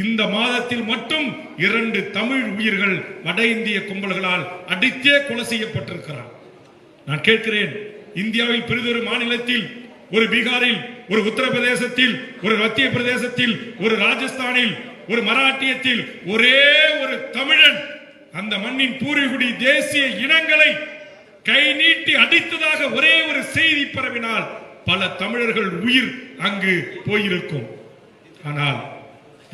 இந்த மாதத்தில் மட்டும் 2 தமிழ் உயிர்கள் வட இந்திய கும்பல்களால் அடித்தே கொலை செய்யப்பட்டிருக்கிறார். நான் கேட்கிறேன், இந்தியாவில் பெரிதொரு மாநிலத்தில், ஒரு பீகாரில், ஒரு உத்தரப்பிரதேசத்தில், ஒரு மத்திய பிரதேசத்தில், ஒரு ராஜஸ்தானில், ஒரு மராட்டியத்தில் ஒரே ஒரு தமிழன் அந்த மண்ணின் பூர்வீகுடி தேசிய இனங்களை கை நீட்டி அடித்ததாக ஒரே ஒரு செய்தி பரவினால் பல தமிழர்கள் உயிர் அங்கு போயிருக்கும். ஆனால்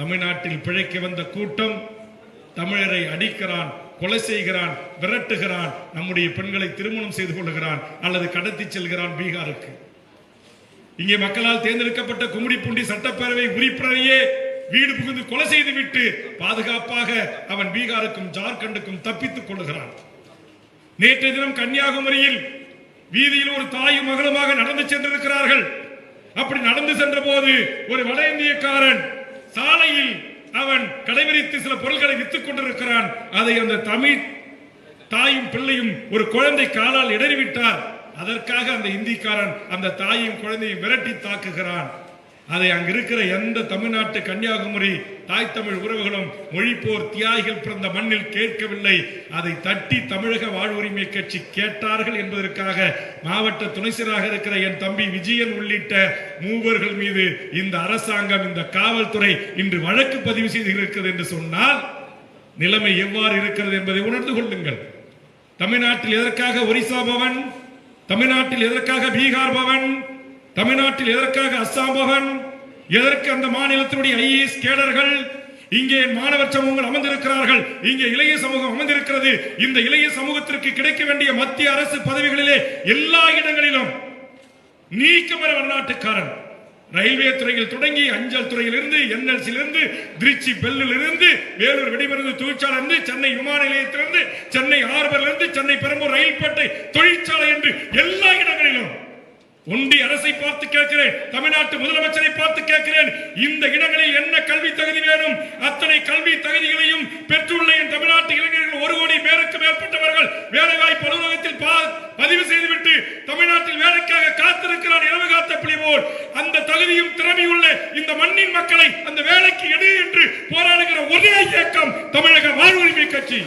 தமிழ்நாட்டில் பிழைக்க வந்த கூட்டம் தமிழரை அடிக்கிறான், கொலை செய்கிறான், விரட்டுகிறான், நம்முடைய பெண்களை திருமணம் செய்து கொள்கிறான் அல்லது கடத்தி செல்கிறான் பீகாருக்கு. இங்கே மக்களால் தேர்ந்தெடுக்கப்பட்ட கும்மிடிப்பூண்டி சட்டப்பேரவை உறுப்பினரையே வீடு புகுந்து கொலை செய்துவிட்டு பாதுகாப்பாக அவன் பீகாருக்கும் ஜார்க்கண்டுக்கும் தப்பித்துக் கொள்ளுகிறான். நேற்றைய தினம் கன்னியாகுமரியில் வீதியில் ஒரு தாயும் மகளுமாக நடந்து சென்றிருக்கிறார்கள். அப்படி நடந்து சென்ற போது ஒரு வட இந்தியக்காரன் சாலையில் அவன் கடைபிடித்து சில பொருட்களை வித்துக் கொண்டிருக்கிறான். அதை அந்த தமிழ் தாயும் பிள்ளையும் ஒரு குழந்தை காலால் இடறிவிட்டார். அதற்காக அந்த இந்திக்காரன் அந்த தாயும் குழந்தையும் விரட்டி தாக்குகிறான். அதை அங்க இருக்கிற எந்த தமிழ்நாட்டு கன்னியாகுமரி தாய் தமிழ் உறவுகளும் மொழிப்போர் தியாகிகள் பிறந்த மண்ணில் கேட்கவில்லை. அதை தட்டி தமிழக வாழ்வுரிமை கட்சி கேட்டார்கள் என்பதற்காக மாவட்ட துணை செயலராக இருக்கிற என் தம்பி விஜயன் உள்ளிட்ட மூவர்கள் மீது இந்த அரசாங்கம், இந்த காவல்துறை இன்று வழக்கு பதிவு செய்திருக்கிறது என்று சொன்னால் நிலைமை எவ்வாறு இருக்கிறது என்பதை உணர்ந்து கொள்ளுங்கள். தமிழ்நாட்டில் எதற்காக ஒரிசா பவன், தமிழ்நாட்டில் எதற்காக பீகார் பவன், தமிழ்நாட்டில் எதற்காக அஸ்ஸாம் பவன், எதற்கு அந்த மாநிலத்தினுடைய ஐஏஎஸ் கேடர்கள், இங்கே மாணவர் சமூகங்கள் அமர்ந்திருக்கிறார்கள், இங்கே இளைய சமூகம் அமர்ந்திருக்கிறது. இந்த இளைய சமூகத்திற்கு கிடைக்க வேண்டிய மத்திய அரசு பதவிகளிலே எல்லா இடங்களிலும் நீக்கமர வண்ணாட்டுக்காரன், ரயில்வே துறையில் தொடங்கி அஞ்சல் துறையிலிருந்து, என்எல்சியிலிருந்து, திருச்சி பெல்லிலிருந்து, வேலூர் வெடிமருந்து தொழிற்சாலை, சென்னை விமான நிலையத்திலிருந்து, சென்னை ஹார்பரிலிருந்து, சென்னை பெரம்பூர் ரயில்பேட்டை தொழிற்சாலை என்று எல்லா இடங்களிலும் ஒன்றிய அரசை பார்த்து கேட்கிறேன், தமிழ்நாட்டு முதலமைச்சரை பார்த்து கேட்கிறேன், இந்த இடங்களில் என்ன கல்வி தகுதி வேணும், அத்தனை கல்வி தகுதிகளையும் பெற்றுள்ள என் தமிழ்நாட்டு இளைஞர்கள் 1 கோடி பேருக்கு மேற்பட்டவர்கள் வேலைவாய்ப்பு அலுவலகத்தில் பதிவு செய்துவிட்டு தமிழ்நாட்டில் வேலைக்காக காத்திருக்கிறான் இரவு காத்த புலி போல். அந்த தகுதியும் திறமையுள்ள இந்த மண்ணின் மக்களை அந்த வேலைக்கு எடு என்று போராடுகிற ஒரே இயக்கம் தமிழக வாழ்வுரிமை கட்சி.